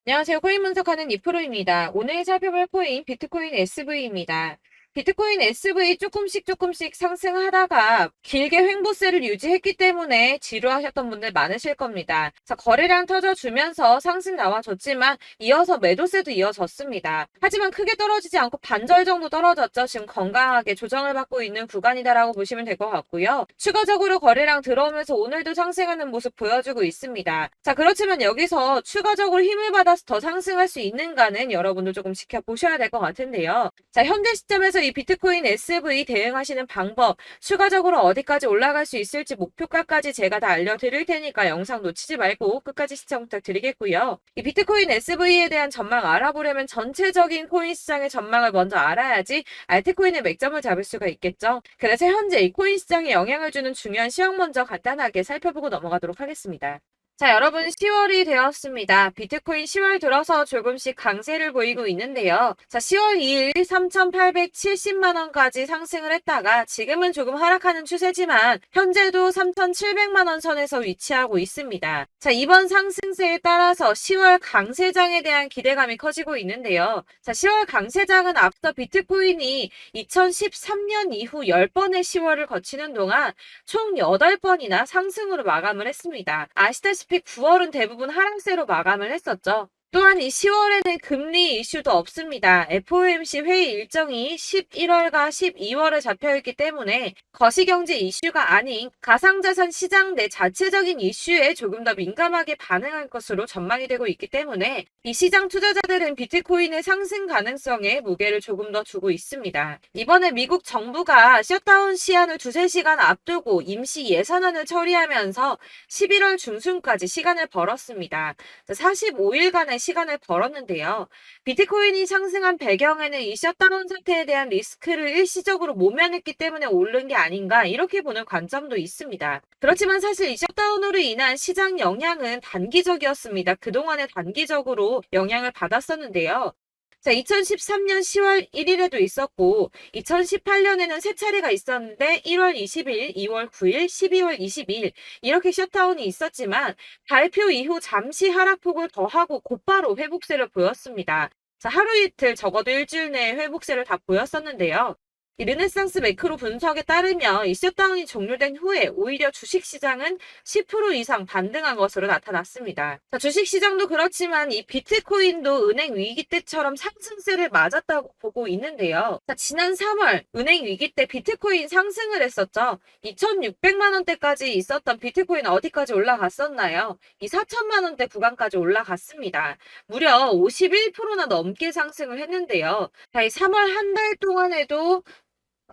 안녕하세요. 코인 분석하는 이프로입니다. 오늘 살펴볼 코인 비트코인 SV입니다. 비트코인 SV 조금씩 상승하다가 길게 횡보세를 유지했기 때문에 지루하셨던 분들 많으실 겁니다. 자, 거래량 터져주면서 상승 나와줬지만 이어서 매도세도 이어졌습니다. 하지만 크게 떨어지지 않고 반절 정도 떨어졌죠. 지금 건강하게 조정을 받고 있는 구간이다라고 보시면 될 것 같고요. 추가적으로 거래량 들어오면서 오늘도 상승하는 모습 보여주고 있습니다. 자, 그렇지만 여기서 추가적으로 힘을 받아서 더 상승할 수 있는가는 여러분도 조금 지켜보셔야 될 것 같은데요. 자, 현재 시점에서 이 비트코인 SV 대응하시는 방법, 추가적으로 어디까지 올라갈 수 있을지 목표가까지 제가 다 알려드릴 테니까 영상 놓치지 말고 끝까지 시청 부탁드리겠고요. 이 비트코인 SV에 대한 전망 알아보려면 전체적인 코인 시장의 전망을 먼저 알아야지 알트코인의 맥점을 잡을 수가 있겠죠. 그래서 현재 이 코인 시장에 영향을 주는 중요한 시황 먼저 간단하게 살펴보고 넘어가도록 하겠습니다. 자, 여러분 10월이 되었습니다. 비트코인 10월 들어서 조금씩 강세를 보이고 있는데요. 자, 10월 2일 3,870만 원까지 상승을 했다가 지금은 조금 하락하는 추세지만 현재도 3,700만 원 선에서 위치하고 있습니다. 자, 이번 상승세에 따라서 10월 강세장에 대한 기대감이 커지고 있는데요. 자, 10월 강세장은 앞서 비트코인이 2013년 이후 10번의 10월을 거치는 동안 총 8번이나 상승으로 마감을 했습니다. 아시다시피 9월은 대부분 하락세로 마감을 했었죠. 또한 이 10월에는 금리 이슈도 없습니다. FOMC 회의 일정이 11월과 12월에 잡혀있기 때문에 거시경제 이슈가 아닌 가상자산 시장 내 자체적인 이슈에 조금 더 민감하게 반응할 것으로 전망이 되고 있기 때문에 이 시장 투자자들은 비트코인의 상승 가능성에 무게를 조금 더 두고 있습니다. 이번에 미국 정부가 셧다운 시한을 2~3시간 앞두고 임시 예산안을 처리하면서 11월 중순까지 시간을 벌었습니다. 45일간의 시간을 벌었는데요. 비트코인이 상승한 배경에는 이 셧다운 사태에 대한 리스크를 일시적으로 모면했기 때문에 오른 게 아닌가 이렇게 보는 관점도 있습니다. 그렇지만 사실 이 셧다운으로 인한 시장 영향은 단기적이었습니다. 그동안에 단기적으로 영향을 받았었는데요. 자, 2013년 10월 1일에도 있었고 2018년에는 세 차례가 있었는데 1월 20일, 2월 9일, 12월 22일 이렇게 셧다운이 있었지만 발표 이후 잠시 하락폭을 더하고 곧바로 회복세를 보였습니다. 자, 하루 이틀 적어도 일주일 내에 회복세를 다 보였었는데요. 이 르네상스 매크로 분석에 따르면 이 셧다운이 종료된 후에 오히려 주식시장은 10% 이상 반등한 것으로 나타났습니다. 자, 주식시장도 그렇지만 이 비트코인도 은행 위기 때처럼 상승세를 맞았다고 보고 있는데요. 자, 지난 3월 은행 위기 때 비트코인 상승을 했었죠. 2,600만 원대까지 있었던 비트코인 어디까지 올라갔었나요? 이 4천만 원대 구간까지 올라갔습니다. 무려 51%나 넘게 상승을 했는데요. 자, 이 3월 한 달 동안에도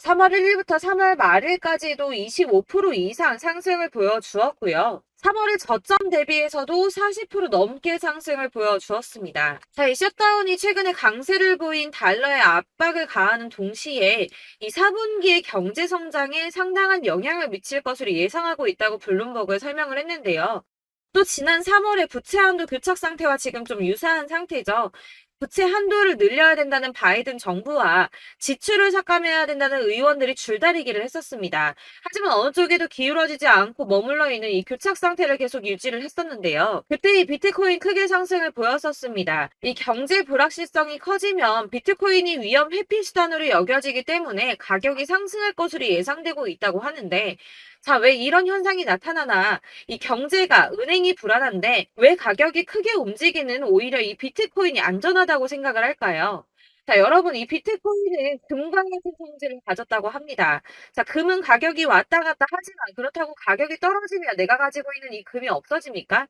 3월 1일부터 3월 말일까지도 25% 이상 상승을 보여주었고요. 3월의 저점 대비해서도 40% 넘게 상승을 보여주었습니다. 자, 이 셧다운이 최근에 강세를 보인 달러에 압박을 가하는 동시에 이 4분기의 경제 성장에 상당한 영향을 미칠 것으로 예상하고 있다고 블룸버그에 설명을 했는데요. 또 지난 3월에 부채 한도 교착 상태와 지금 좀 유사한 상태죠. 부채 한도를 늘려야 된다는 바이든 정부와 지출을 삭감해야 된다는 의원들이 줄다리기를 했었습니다. 하지만 어느 쪽에도 기울어지지 않고 머물러 있는 이 교착 상태를 계속 유지를 했었는데요. 그때 이 비트코인 크게 상승을 보였었습니다. 이 경제 불확실성이 커지면 비트코인이 위험 회피 수단으로 여겨지기 때문에 가격이 상승할 것으로 예상되고 있다고 하는데 자, 왜 이런 현상이 나타나나 이 경제가 은행이 불안한데 왜 가격이 크게 움직이는 오히려 이 비트코인이 안전하다고 생각을 할까요? 자, 여러분, 이 비트코인은 금과 같은 성질을 가졌다고 합니다. 자, 금은 가격이 왔다 갔다 하지만 그렇다고 가격이 떨어지면 내가 가지고 있는 이 금이 없어집니까?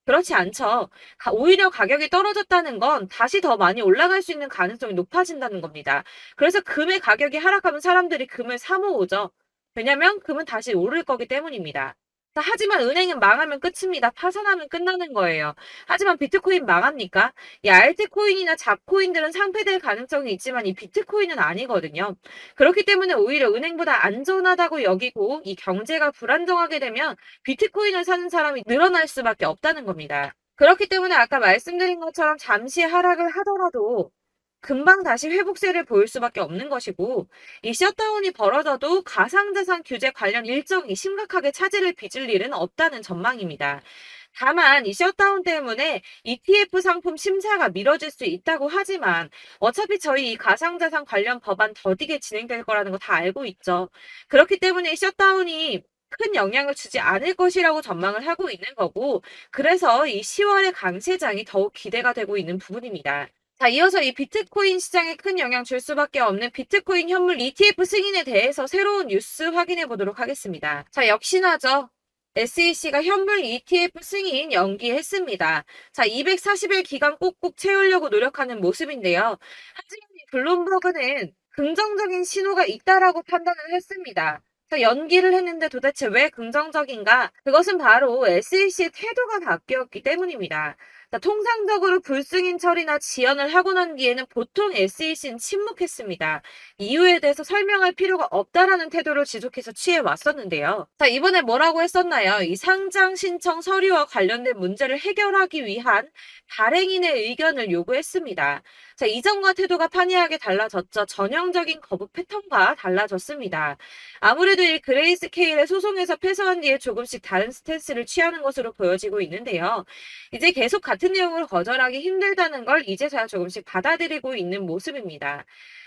그렇지 않죠. 오히려 가격이 떨어졌다는 건 다시 더 많이 올라갈 수 있는 가능성이 높아진다는 겁니다. 그래서 금의 가격이 하락하면 사람들이 금을 사 모으죠. 왜냐면 금은 다시 오를 거기 때문입니다. 자, 하지만 은행은 망하면 끝입니다. 파산하면 끝나는 거예요. 하지만 비트코인 망합니까? 이 알트코인이나 잡코인들은 상폐될 가능성이 있지만 이 비트코인은 아니거든요. 그렇기 때문에 오히려 은행보다 안전하다고 여기고 이 경제가 불안정하게 되면 비트코인을 사는 사람이 늘어날 수밖에 없다는 겁니다. 그렇기 때문에 아까 말씀드린 것처럼 잠시 하락을 하더라도 금방 다시 회복세를 보일 수밖에 없는 것이고 이 셧다운이 벌어져도 가상자산 규제 관련 일정이 심각하게 차질을 빚을 일은 없다는 전망입니다. 다만 이 셧다운 때문에 ETF 상품 심사가 미뤄질 수 있다고 하지만 어차피 저희 이 가상자산 관련 법안 더디게 진행될 거라는 거 다 알고 있죠. 그렇기 때문에 이 셧다운이 큰 영향을 주지 않을 것이라고 전망을 하고 있는 거고, 그래서 이 10월의 강세장이 더욱 기대가 되고 있는 부분입니다. 자, 이어서 이 비트코인 시장에 큰 영향 줄 수밖에 없는 비트코인 현물 ETF 승인에 대해서 새로운 뉴스 확인해 보도록 하겠습니다. 자, 역시나죠. SEC가 현물 ETF 승인 연기했습니다. 자, 240일 기간 꼭꼭 채우려고 노력하는 모습인데요. 하지만 이 블룸버그는 긍정적인 신호가 있다라고 판단을 했습니다. 자, 연기를 했는데 도대체 왜 긍정적인가? 그것은 바로 SEC의 태도가 바뀌었기 때문입니다. 자, 통상적으로 불승인 처리나 지연을 하고 난 뒤에는 보통 SEC는 침묵했습니다. 이유에 대해서 설명할 필요가 없다라는 태도를 지속해서 취해 왔었는데요. 자, 이번에 뭐라고 했었나요? 이 상장 신청 서류와 관련된 문제를 해결하기 위한 발행인의 의견을 요구했습니다. 자, 이전과 태도가 판이하게 달라졌죠. 전형적인 거부 패턴과 달라졌습니다. 아무래도 이 그레이스케일의 소송에서 패소한 뒤에 조금씩 다른 스탠스를 취하는 것으로 보여지고 있는데요. 이제 계속 같은 내용을 거절하기 힘들다는 걸 이제서야 조금씩 받아들이고 있는 모습입니다.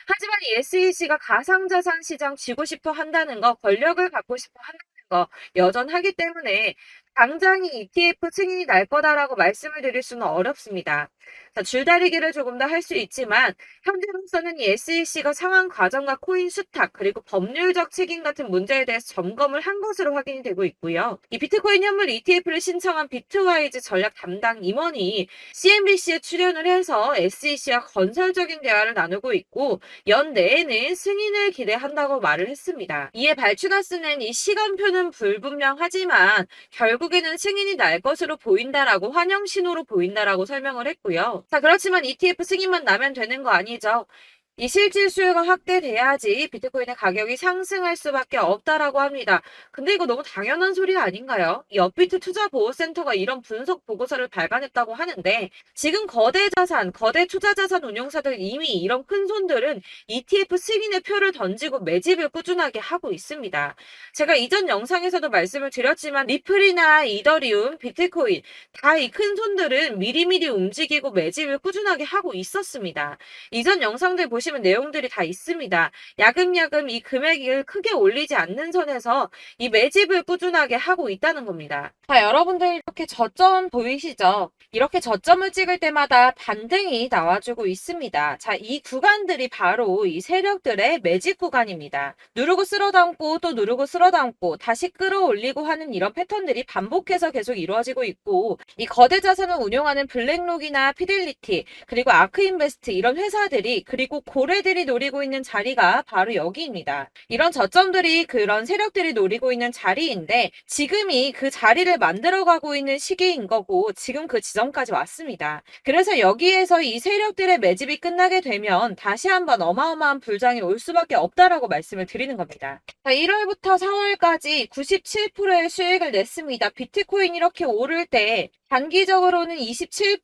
하지만 이 SEC가 가상자산 시장 쥐고 싶어 한다는 거, 권력을 갖고 싶어 한다는 거 여전하기 때문에 당장이 ETF 승인이 날 거다라고 말씀을 드릴 수는 어렵습니다. 자, 줄다리기를 조금 더 할 수 있지만 현재로서는 이 SEC가 상황 과정과 코인 수탁 그리고 법률적 책임 같은 문제에 대해서 점검을 한 것으로 확인이 되고 있고요. 이 비트코인 현물 ETF를 신청한 비트와이즈 전략 담당 임원이 CNBC에 출연을 해서 SEC와 건설적인 대화를 나누고 있고 연내에는 승인을 기대한다고 말을 했습니다. 이에 발추가스는 이 시간표는 불분명하지만 결국에는 승인이 날 것으로 보인다라고 환영 신호로 보인다라고 설명을 했고요. 자, 그렇지만 ETF 승인만 나면 되는 거 아니죠. 이 실질 수요가 확대돼야지 비트코인의 가격이 상승할 수밖에 없다라고 합니다. 근데 이거 너무 당연한 소리 아닌가요? 이 업비트 투자보호센터가 이런 분석 보고서를 발간했다고 하는데 지금 거대 자산, 거대 투자자산 운용사들 이미 이런 큰 손들은 ETF 승인의 표를 던지고 매집을 꾸준하게 하고 있습니다. 제가 이전 영상에서도 말씀을 드렸지만 리플이나 이더리움, 비트코인 다 이 큰 손들은 미리미리 움직이고 매집을 꾸준하게 하고 있었습니다. 이전 영상들 보시면 내용들이 다 있습니다. 야금야금 이 금액을 크게 올리지 않는 선에서 이 매집을 꾸준하게 하고 있다는 겁니다. 자, 여러분들 이렇게 저점 보이시죠? 이렇게 저점을 찍을 때마다 반등이 나와주고 있습니다. 자, 이 구간들이 바로 이 세력들의 매집 구간입니다. 누르고 쓸어담고 또 누르고 쓸어담고 다시 끌어올리고 하는 이런 패턴들이 반복해서 계속 이루어지고 있고 이 거대 자산을 운용하는 블랙록이나 피델리티 그리고 아크인베스트 이런 회사들이 그리고 고래들이 노리고 있는 자리가 바로 여기입니다. 이런 저점들이 그런 세력들이 노리고 있는 자리인데 지금이 그 자리를 만들어가고 있는 시기인 거고 지금 그 지점까지 왔습니다. 그래서 여기에서 이 세력들의 매집이 끝나게 되면 다시 한번 어마어마한 불장이 올 수밖에 없다라고 말씀을 드리는 겁니다. 자, 1월부터 4월까지 97%의 수익을 냈습니다. 비트코인 이렇게 오를 때 단기적으로는 27%,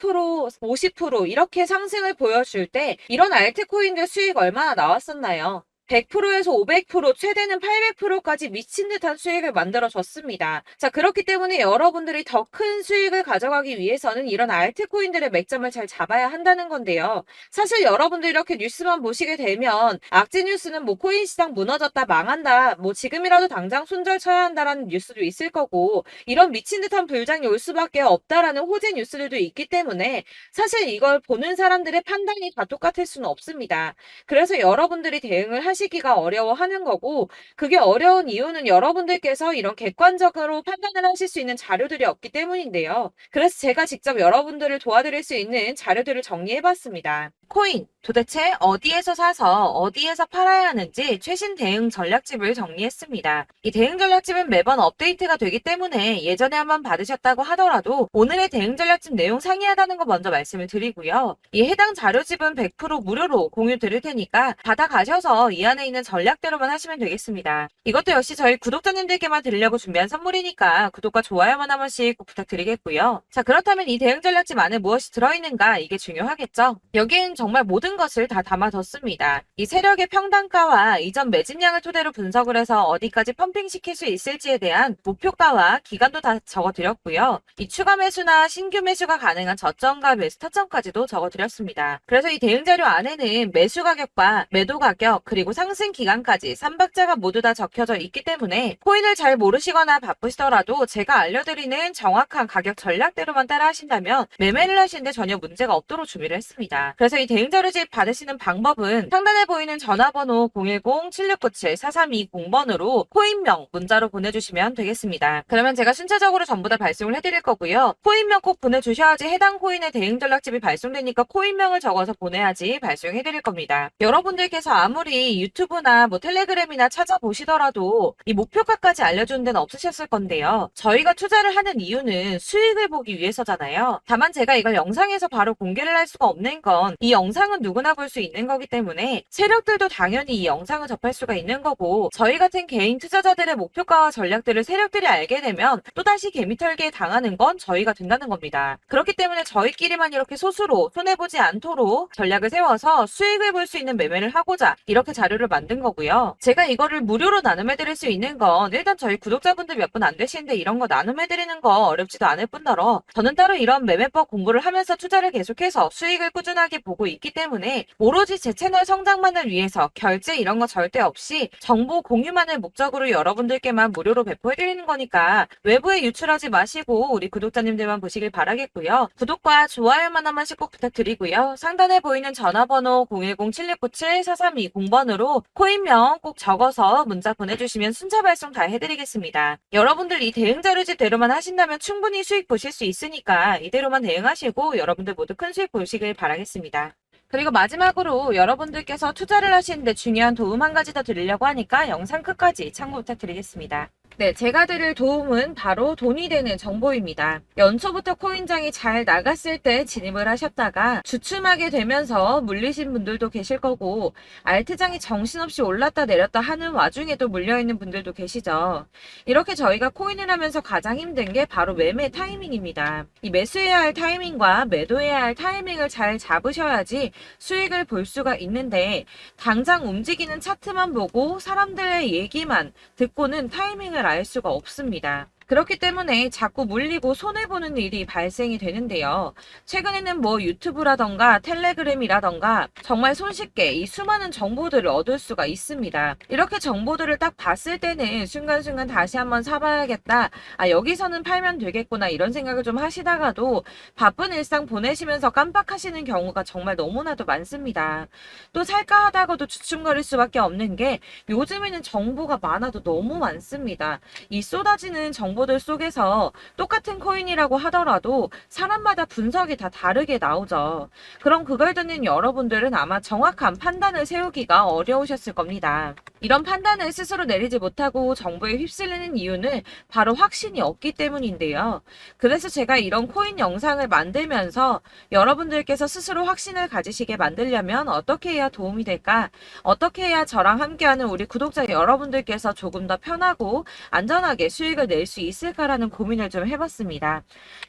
50% 이렇게 상승을 보여줄 때 이런 알트코인들 수익 얼마나 나왔었나요? 100%에서 500%, 최대는 800%까지 미친 듯한 수익을 만들어줬습니다. 자, 그렇기 때문에 여러분들이 더 큰 수익을 가져가기 위해서는 이런 알트코인들의 맥점을 잘 잡아야 한다는 건데요. 사실 여러분들 이렇게 뉴스만 보시게 되면 악재 뉴스는 뭐 코인 시장 무너졌다, 망한다, 뭐 지금이라도 당장 손절 쳐야 한다라는 뉴스도 있을 거고 이런 미친 듯한 불장이 올 수밖에 없다라는 호재 뉴스들도 있기 때문에 사실 이걸 보는 사람들의 판단이 다 똑같을 수는 없습니다. 그래서 여러분들이 대응을 하시기가 어려워하는 거고 그게 어려운 이유는 여러분들께서 이런 객관적으로 판단을 하실 수 있는 자료들이 없기 때문인데요. 그래서 제가 직접 여러분들을 도와드릴 수 있는 자료들을 정리해봤습니다. 코인 도대체 어디에서 사서 어디에서 팔아야 하는지 최신 대응 전략집을 정리했습니다. 이 대응 전략집은 매번 업데이트가 되기 때문에 예전에 한번 받으셨다고 하더라도 오늘의 대응 전략집 내용 상이하다는 거 먼저 말씀을 드리고요. 이 해당 자료집은 100% 무료로 공유 드릴 테니까 받아가셔서 이 안에 있는 전략대로만 하시면 되겠습니다. 이것도 역시 저희 구독자님들께만 드리려고 준비한 선물이니까 구독과 좋아요만 한 번씩 꼭 부탁드리겠고요. 자, 그렇다면 이 대응 전략집 안에 무엇이 들어있는가, 이게 중요하겠죠? 여기엔 정말 모든 것을 다 담아뒀습니다. 이 세력의 평단가와 이전 매집량을 토대로 분석을 해서 어디까지 펌핑시킬 수 있을지에 대한 목표가와 기간도 다 적어드렸고요. 이 추가 매수나 신규 매수가 가능한 저점과 매수 타점까지도 적어드렸습니다. 그래서 이 대응 자료 안에는 매수 가격과 매도 가격, 그리고 상승 기간까지 3박자가 모두 다 적혀져 있기 때문에 코인을 잘 모르시거나 바쁘시더라도 제가 알려드리는 정확한 가격 전략대로만 따라 하신다면 매매를 하시는데 전혀 문제가 없도록 준비를 했습니다. 그래서 이 대응 자료집 받으시는 방법은 상단에 보이는 전화번호 010-7697-4320번으로 코인명 문자로 보내주시면 되겠습니다. 그러면 제가 순차적으로 전부 다 발송을 해드릴 거고요. 코인명 꼭 보내주셔야지 해당 코인의 대응 전략집이 발송되니까 코인명을 적어서 보내야지 발송해드릴 겁니다. 여러분들께서 아무리 유튜브나 텔레그램이나 찾아보시더라도 이 목표가까지 알려주는 데는 없으셨을 건데요. 저희가 투자를 하는 이유는 수익을 보기 위해서잖아요. 다만 제가 이걸 영상에서 바로 공개를 할 수가 없는 건 이 영상은 누구나 볼 수 있는 거기 때문에 세력들도 당연히 이 영상을 접할 수가 있는 거고, 저희 같은 개인 투자자들의 목표가와 전략들을 세력들이 알게 되면 또다시 개미털기에 당하는 건 저희가 된다는 겁니다. 그렇기 때문에 저희끼리만 이렇게 소수로 손해보지 않도록 전략을 세워서 수익을 볼 수 있는 매매를 하고자 이렇게 자료를 만든 거고요. 제가 이거를 무료로 나눔해드릴 수 있는 건 일단 저희 구독자분들 몇 분 안 되시는데 이런 거 나눔해드리는 거 어렵지도 않을 뿐더러 저는 따로 이런 매매법 공부를 하면서 투자를 계속해서 수익을 꾸준하게 보고 있기 때문에 오로지 제 채널 성장만을 위해서 결제 이런 거 절대 없이 정보 공유만을 목적으로 여러분들께만 무료로 배포해드리는 거니까 외부에 유출하지 마시고 우리 구독자님들만 보시길 바라겠고요. 구독과 좋아요만 한 번씩 꼭 부탁드리고요. 상단에 보이는 전화번호 010-7697-4320번으로 코인명 꼭 적어서 문자 보내주시면 순차 발송 다 해드리겠습니다. 여러분들 이 대응 자료집대로만 하신다면 충분히 수익 보실 수 있으니까 이대로만 대응하시고 여러분들 모두 큰 수익 보시길 바라겠습니다. 그리고 마지막으로 여러분들께서 투자를 하시는데 중요한 도움 한 가지 더 드리려고 하니까 영상 끝까지 참고 부탁드리겠습니다. 네, 제가 드릴 도움은 바로 돈이 되는 정보입니다. 연초부터 코인장이 잘 나갔을 때 진입을 하셨다가 주춤하게 되면서 물리신 분들도 계실 거고, 알트장이 정신없이 올랐다 내렸다 하는 와중에도 물려있는 분들도 계시죠. 이렇게 저희가 코인을 하면서 가장 힘든 게 바로 매매 타이밍입니다. 이 매수해야 할 타이밍과 매도해야 할 타이밍을 잘 잡으셔야지 수익을 볼 수가 있는데, 당장 움직이는 차트만 보고 사람들의 얘기만 듣고는 타이밍을 알 수가 없습니다. 그렇기 때문에 자꾸 물리고 손해보는 일이 발생이 되는데요. 최근에는 유튜브라던가 텔레그램이라던가 정말 손쉽게 이 수많은 정보들을 얻을 수가 있습니다. 이렇게 정보들을 딱 봤을 때는 순간순간 다시 한번 사봐야겠다, 여기서는 팔면 되겠구나, 이런 생각을 좀 하시다가도 바쁜 일상 보내시면서 깜빡하시는 경우가 정말 너무나도 많습니다. 또 살까 하다가도 주춤거릴 수밖에 없는 게 요즘에는 정보가 많아도 너무 많습니다. 이 쏟아지는 정보들 속에서 똑같은 코인이라고 하더라도 사람마다 분석이 다 다르게 나오죠. 그럼 그걸 듣는 여러분들은 아마 정확한 판단을 세우기가 어려우셨을 겁니다. 이런 판단을 스스로 내리지 못하고 정보에 휩쓸리는 이유는 바로 확신이 없기 때문인데요. 그래서 제가 이런 코인 영상을 만들면서 여러분들께서 스스로 확신을 가지시게 만들려면 어떻게 해야 도움이 될까? 어떻게 해야 저랑 함께하는 우리 구독자 여러분들께서 조금 더 편하고 안전하게 수익을 낼 수 있을까라는 고민을 좀 해봤습니다.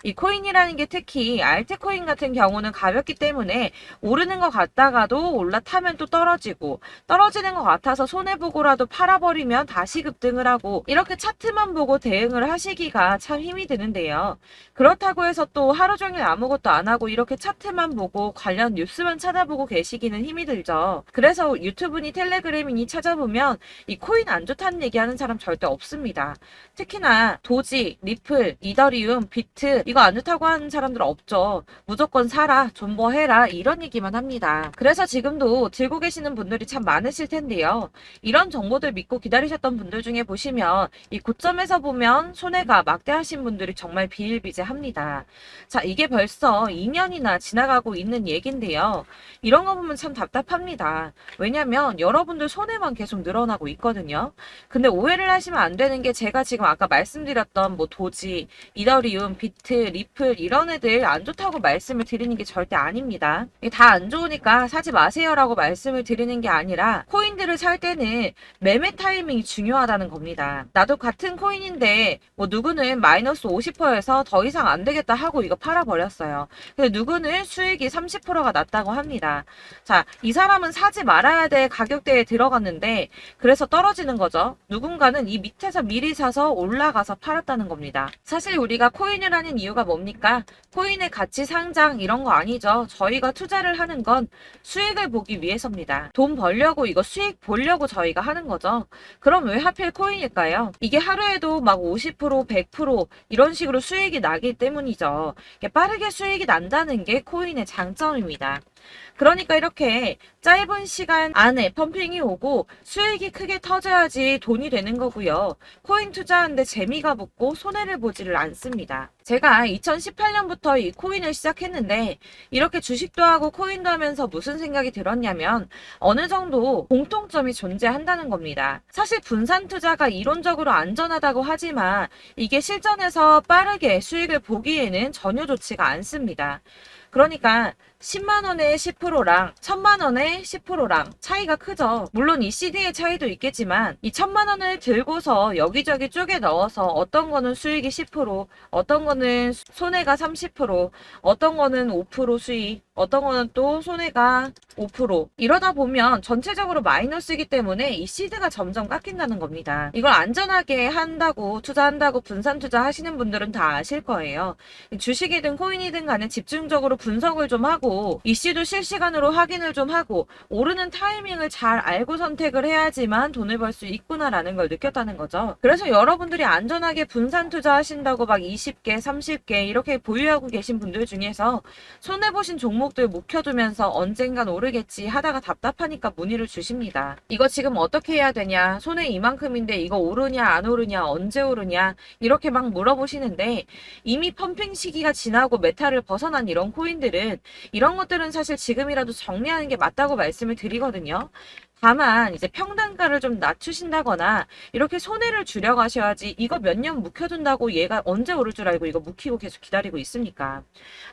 이 코인이라는 게 특히 알트코인 같은 경우는 가볍기 때문에 오르는 것 같다가도 올라타면 또 떨어지고, 떨어지는 것 같아서 손해보고라도 팔아버리면 다시 급등을 하고, 이렇게 차트만 보고 대응을 하시기가 참 힘이 드는데요. 그렇다고 해서 또 하루 종일 아무것도 안 하고 이렇게 차트만 보고 관련 뉴스만 찾아보고 계시기는 힘이 들죠. 그래서 유튜브니 텔레그램이니 찾아보면 이 코인 안 좋다는 얘기하는 사람 절대 없습니다. 특히나 도지, 리플, 이더리움, 비트 이거 안 좋다고 하는 사람들 없죠. 무조건 사라, 존버해라, 이런 얘기만 합니다. 그래서 지금도 들고 계시는 분들이 참 많으실 텐데요. 이런 정보들 믿고 기다리셨던 분들 중에 보시면 이 고점에서 보면 손해가 막대하신 분들이 정말 비일비재합니다. 자, 이게 벌써 2년이나 지나가고 있는 얘긴데요. 이런 거 보면 참 답답합니다. 왜냐면 여러분들 손해만 계속 늘어나고 있거든요. 근데 오해를 하시면 안 되는 게 제가 지금 아까 말씀드렸던 뭐 도지, 이더리움, 비트, 리플 이런 애들 안 좋다고 말씀을 드리는 게 절대 아닙니다. 다 안 좋으니까 사지 마세요라고 말씀을 드리는 게 아니라 코인들을 살 때는 매매 타이밍이 중요하다는 겁니다. 나도 같은 코인인데 뭐 누구는 마이너스 50%에서 더 이상 안 되겠다 하고 이거 팔아버렸어요. 근데 누구는 수익이 30%가 났다고 합니다. 자, 이 사람은 사지 말아야 될 가격대에 들어갔는데 그래서 떨어지는 거죠. 누군가는 이 밑에서 미리 사서 올라가서 팔았다는 겁니다. 사실 우리가 코인을 하는 이유가 뭡니까? 코인의 가치 상장 이런 거 아니죠. 저희가 투자를 하는 건 수익을 보기 위해서입니다. 돈 벌려고 이거 수익 보려고 저희가 하는 거죠. 그럼 왜 하필 코인일까요? 이게 하루에도 막 50%, 100% 이런 식으로 수익이 나기 때문이죠. 빠르게 수익이 난다는 게 코인의 장점입니다. 그러니까 이렇게 짧은 시간 안에 펌핑이 오고 수익이 크게 터져야지 돈이 되는 거고요. 코인 투자하는데 재미가 붙고 손해를 보지를 않습니다. 제가 2018년부터 이 코인을 시작했는데 이렇게 주식도 하고 코인도 하면서 무슨 생각이 들었냐면 어느 정도 공통점이 존재한다는 겁니다. 사실 분산 투자가 이론적으로 안전하다고 하지만 이게 실전에서 빠르게 수익을 보기에는 전혀 좋지가 않습니다. 그러니까 10만 원의 10%랑 1000만 원의 10%랑 차이가 크죠. 물론 이 CD의 차이도 있겠지만 이 1000만 원을 들고서 여기저기 쪼개 넣어서 어떤 거는 수익이 10%, 어떤 거는 손해가 30%, 어떤 거는 5% 수익, 어떤 거는 또 손해가 5%. 이러다 보면 전체적으로 마이너스이기 때문에 이 시드가 점점 깎인다는 겁니다. 이걸 안전하게 한다고 투자한다고 분산 투자하시는 분들은 다 아실 거예요. 주식이든 코인이든 간에 집중적으로 분석을 좀 하고 이슈도 실시간으로 확인을 좀 하고 오르는 타이밍을 잘 알고 선택을 해야지만 돈을 벌 수 있구나라는 걸 느꼈다는 거죠. 그래서 여러분들이 안전하게 분산 투자하신다고 막 20개, 30개 이렇게 보유하고 계신 분들 중에서 손해보신 종목들 묵혀두면서 언젠간 오르겠지 하다가 답답하니까 문의를 주십니다. 이거 지금 어떻게 해야 되냐? 손해 이만큼인데 이거 오르냐 안 오르냐 언제 오르냐 이렇게 막 물어보시는데 이미 펌핑 시기가 지나고 메타를 벗어난 이런 코인들은 이런 것들은 사실 지금이라도 정리하는 게 맞다고 말씀을 드리거든요. 다만 이제 평단가를 좀 낮추신다거나 이렇게 손해를 줄여가셔야지 이거 몇 년 묵혀둔다고 얘가 언제 오를 줄 알고 이거 묵히고 계속 기다리고 있습니까?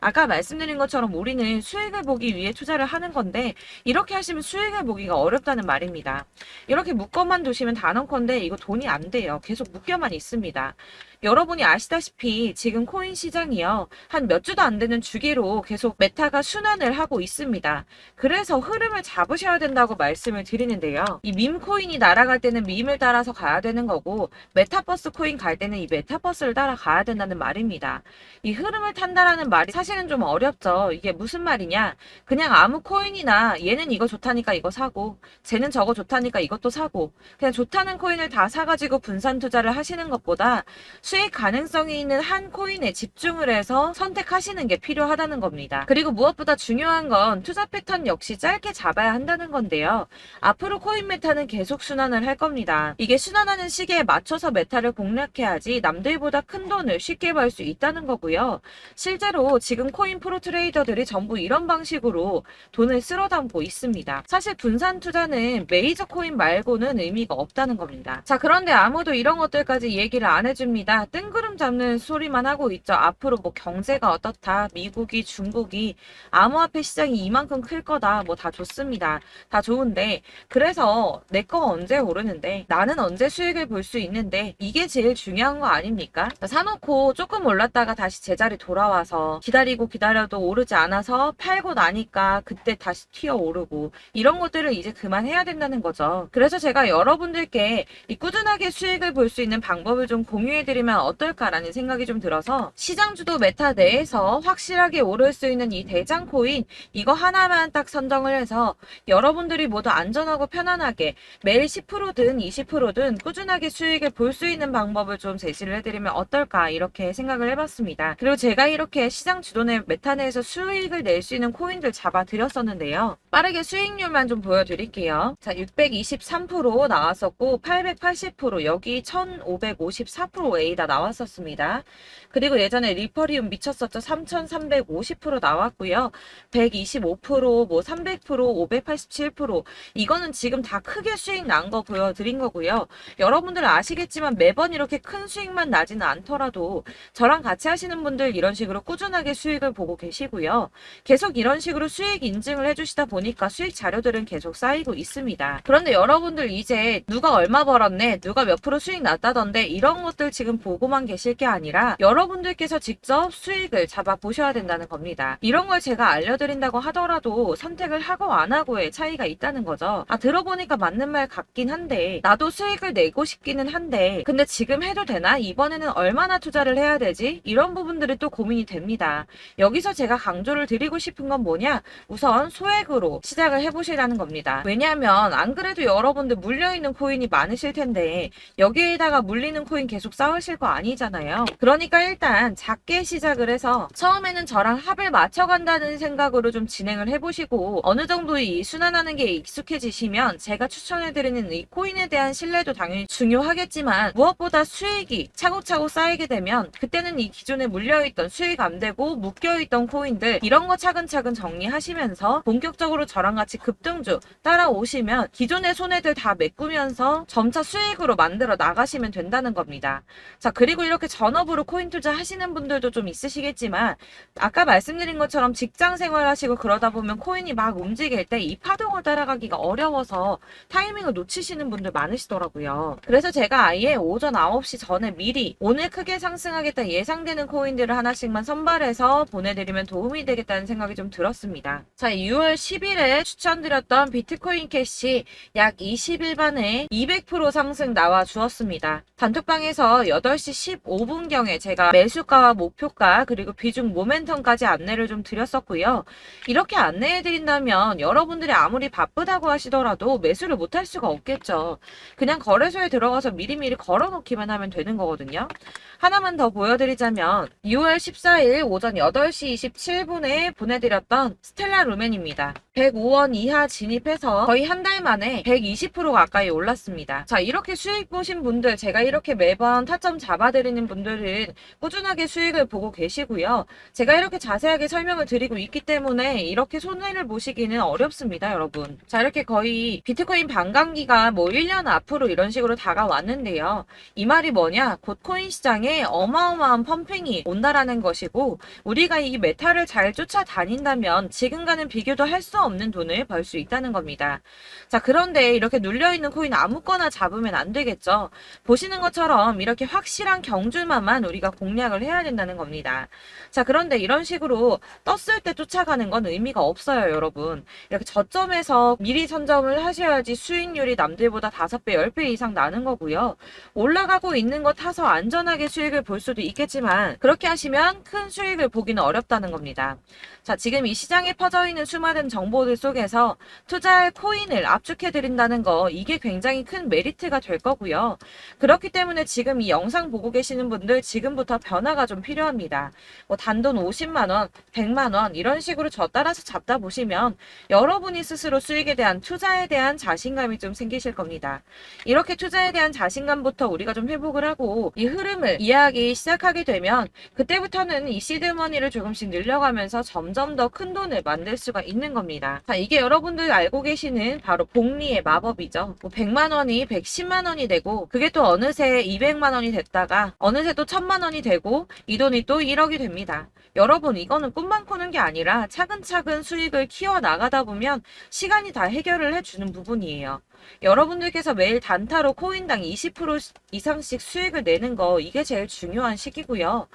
아까 말씀드린 것처럼 우리는 수익을 보기 위해 투자를 하는 건데 이렇게 하시면 수익을 보기가 어렵다는 말입니다. 이렇게 묶어만 두시면 단언컨대 이거 돈이 안 돼요. 계속 묶여만 있습니다. 여러분이 아시다시피 지금 코인 시장이요. 한 몇 주도 안 되는 주기로 계속 메타가 순환을 하고 있습니다. 그래서 흐름을 잡으셔야 된다고 말씀을 드리는데요. 이 밈 코인이 날아갈 때는 밈을 따라서 가야 되는 거고 메타버스 코인 갈 때는 이 메타버스를 따라가야 된다는 말입니다. 이 흐름을 탄다라는 말이 사실은 좀 어렵죠. 이게 무슨 말이냐? 그냥 아무 코인이나 얘는 이거 좋다니까 이거 사고 쟤는 저거 좋다니까 이것도 사고 그냥 좋다는 코인을 다 사가지고 분산 투자를 하시는 것보다 수익 가능성이 있는 한 코인에 집중을 해서 선택하시는 게 필요하다는 겁니다. 그리고 무엇보다 중요한 건 투자 패턴 역시 짧게 잡아야 한다는 건데요. 앞으로 코인 메타는 계속 순환을 할 겁니다. 이게 순환하는 시기에 맞춰서 메타를 공략해야지 남들보다 큰 돈을 쉽게 벌 수 있다는 거고요. 실제로 지금 코인 프로 트레이더들이 전부 이런 방식으로 돈을 쓸어 담고 있습니다. 사실 분산 투자는 메이저 코인 말고는 의미가 없다는 겁니다. 자, 그런데 아무도 이런 것들까지 얘기를 안 해줍니다. 뜬구름 잡는 소리만 하고 있죠. 앞으로 뭐 경제가 어떻다, 미국이, 중국이, 암호화폐 시장이 이만큼 클 거다, 뭐 다 좋습니다. 다 좋은데 그래서 내 거 언제 오르는데 나는 언제 수익을 볼 수 있는데 이게 제일 중요한 거 아닙니까? 사놓고 조금 올랐다가 다시 제자리 돌아와서 기다리고 기다려도 오르지 않아서 팔고 나니까 그때 다시 튀어 오르고 이런 것들을 이제 그만해야 된다는 거죠. 그래서 제가 여러분들께 이 꾸준하게 수익을 볼 수 있는 방법을 좀 공유해드리면 어떨까라는 생각이 좀 들어서 시장주도 메타 내에서 확실하게 오를 수 있는 이 대장 코인 이거 하나만 딱 선정을 해서 여러분들이 모두 안전 안전하고 편안하게 매일 10%든 20%든 꾸준하게 수익을 볼 수 있는 방법을 좀 제시를 해드리면 어떨까 이렇게 생각을 해봤습니다. 그리고 제가 이렇게 시장 주도내 메타 내에서 수익을 낼 수 있는 코인들 잡아드렸었는데요. 빠르게 수익률만 좀 보여드릴게요. 자, 623% 나왔었고 880% 여기 1554% A다 나왔었습니다. 그리고 예전에 리퍼리움 미쳤었죠. 3350% 나왔고요. 125%, 뭐 300%, 587% 이거는 지금 다 크게 수익 난 거 보여드린 거고요. 여러분들 아시겠지만 매번 이렇게 큰 수익만 나지는 않더라도 저랑 같이 하시는 분들 이런 식으로 꾸준하게 수익을 보고 계시고요. 계속 이런 식으로 수익 인증을 해주시다 보니까 수익 자료들은 계속 쌓이고 있습니다. 그런데 여러분들 이제 누가 얼마 벌었네, 누가 몇 프로 수익 났다던데 이런 것들 지금 보고만 계실 게 아니라 여러분들께서 직접 수익을 잡아 보셔야 된다는 겁니다. 이런 걸 제가 알려드린다고 하더라도 선택을 하고 안 하고의 차이가 있다는 거죠. 들어보니까 맞는 말 같긴 한데 나도 수익을 내고 싶기는 한데 근데 지금 해도 되나? 이번에는 얼마나 투자를 해야 되지? 이런 부분들이 또 고민이 됩니다. 여기서 제가 강조를 드리고 싶은 건 뭐냐? 우선 소액으로 시작을 해보시라는 겁니다. 왜냐하면 안 그래도 여러분들 물려있는 코인이 많으실 텐데 여기에다가 물리는 코인 계속 쌓으실 거 아니잖아요. 그러니까 일단 작게 시작을 해서 처음에는 저랑 합을 맞춰간다는 생각으로 좀 진행을 해보시고 어느 정도 이 순환하는 게 익숙해지시면 제가 추천해드리는 이 코인에 대한 신뢰도 당연히 중요하겠지만 무엇보다 수익이 차곡차곡 쌓이게 되면 그때는 이 기존에 물려있던 수익 안 되고 묶여있던 코인들 이런 거 차근차근 정리하시면서 본격적으로 저랑 같이 급등주 따라오시면 기존의 손해들 다 메꾸면서 점차 수익으로 만들어 나가시면 된다는 겁니다. 자, 그리고 이렇게 전업으로 코인 투자 하시는 분들도 좀 있으시겠지만 아까 말씀드린 것처럼 직장 생활하시고 그러다 보면 코인이 막 움직일 때 이 파동을 따라가기가 어려워서 타이밍을 놓치시는 분들 많으시더라고요. 그래서 제가 아예 오전 9시 전에 미리 오늘 크게 상승하겠다 예상되는 코인들을 하나씩만 선발해서 보내드리면 도움이 되겠다는 생각이 좀 들었습니다. 자, 6월 10일에 추천드렸던 비트코인 캐시 약 20일 만에 200% 상승 나와 주었습니다. 단톡방에서 8시 15분경에 제가 매수가와 목표가 그리고 비중 모멘텀까지 안내를 좀 드렸었고요. 이렇게 안내해드린다면 여러분들이 아무리 바쁘다고 하시더라도 매수를 못할 수가 없겠죠. 그냥 거래소에 들어가서 미리미리 걸어놓기만 하면 되는 거거든요. 하나만 더 보여드리자면 6월 14일 오전 8시 27분에 보내드렸던 스텔라 루멘입니다. 105원 이하 진입해서 거의 한 달 만에 120% 가까이 올랐습니다. 자, 이렇게 수익 보신 분들 제가 이렇게 매번 타점 잡아드리는 분들은 꾸준하게 수익을 보고 계시고요. 제가 이렇게 자세하게 설명을 드리고 있기 때문에 이렇게 손해를 보시기는 어렵습니다, 여러분. 자, 이렇게 거의 비트코인 반감기가 뭐 1년 앞으로 이런 식으로 다가왔는데요. 이 말이 뭐냐? 곧 코인 시장에 어마어마한 펌핑이 온다라는 것이고 우리가 이 메타를 잘 쫓아다닌다면 지금과는 비교도 할 수 없는 돈을 벌 수 있다는 겁니다. 자, 그런데 이렇게 눌려있는 코인 아무거나 잡으면 안 되겠죠. 보시는 것처럼 이렇게 확실한 경주만만 우리가 공략을 해야 된다는 겁니다. 자, 그런데 이런 식으로 떴을 때 쫓아가는 건 의미가 없어요, 여러분. 이렇게 저점에서 미리 선점을 하셔야지 수익률이 남들보다 5배, 10배 이상 나는 거고요. 올라가고 있는 거 타서 안전하게 수익을 볼 수도 있겠지만 그렇게 하시면 큰 수익을 보기는 어렵다는 겁니다. 자, 지금 이 시장에 퍼져 있는 수많은 정보들 속에서 투자할 코인을 압축해드린다는 거 이게 굉장히 큰 메리트가 될 거고요. 그렇기 때문에 지금 이 영상 보고 계시는 분들 지금부터 변화가 좀 필요합니다. 뭐 단돈 50만원, 100만원 이런 식으로 저 따라서 잡다 보시면 여러분이 스스로 수익에 대한 투자에 대한 자신감이 좀 생기실 겁니다. 이렇게 투자에 대한 자신감부터 우리가 좀 회복을 하고 이 흐름을 이해하기 시작하게 되면 그때부터는 이 시드머니를 조금씩 늘려가면서 점점 더 큰 돈을 만들 수가 있는 겁니다. 자, 이게 여러분들 알고 계시는 바로 복리의 마법이죠. 뭐 100만원이 110만원이 되고 그게 또 어느새 200만원이 됐다가 어느새 또 1000만원이 되고 이 돈이 또 1억이 됩니다. 여러분 이거는 꿈만 꾸는 게 아니라 차근차근 수익을 키워나가다 보면 시간이 다 해결을 해주는 부분이에요. 여러분들께서 매일 단타로 코인당 20% 이상씩 수익을 내는 거 이게 제일 중요한 시기고요.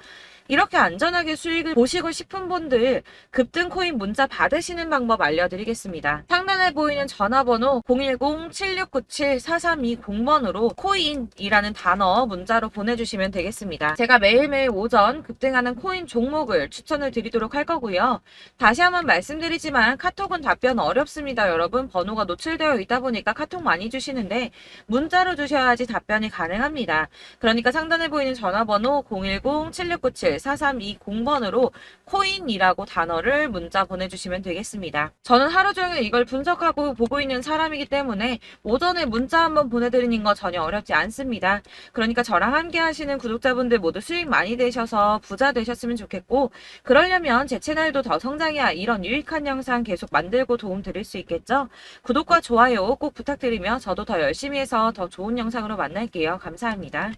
이렇게 안전하게 수익을 보시고 싶은 분들 급등 코인 문자 받으시는 방법 알려드리겠습니다. 상단 상단에 보이는 전화번호 010-7697-4320번으로 코인이라는 단어 문자로 보내주시면 되겠습니다. 제가 매일매일 오전 급등하는 코인 종목을 추천을 드리도록 할 거고요. 다시 한번 말씀드리지만 카톡은 답변 어렵습니다. 여러분 번호가 노출되어 있다 보니까 카톡 많이 주시는데 문자로 주셔야지 답변이 가능합니다. 그러니까 상단에 보이는 전화번호 010-7697-4320번으로 코인이라고 단어를 문자 보내주시면 되겠습니다. 저는 하루 종일 이걸 분석하고 보고 있는 사람이기 때문에 오전에 문자 한번 보내드리는 거 전혀 어렵지 않습니다. 그러니까 저랑 함께 하시는 구독자분들 모두 수익 많이 되셔서 부자 되셨으면 좋겠고, 그러려면 제 채널도 더 성장해야 이런 유익한 영상 계속 만들고 도움 드릴 수 있겠죠? 구독과 좋아요 꼭 부탁드리며 저도 더 열심히 해서 더 좋은 영상으로 만날게요. 감사합니다.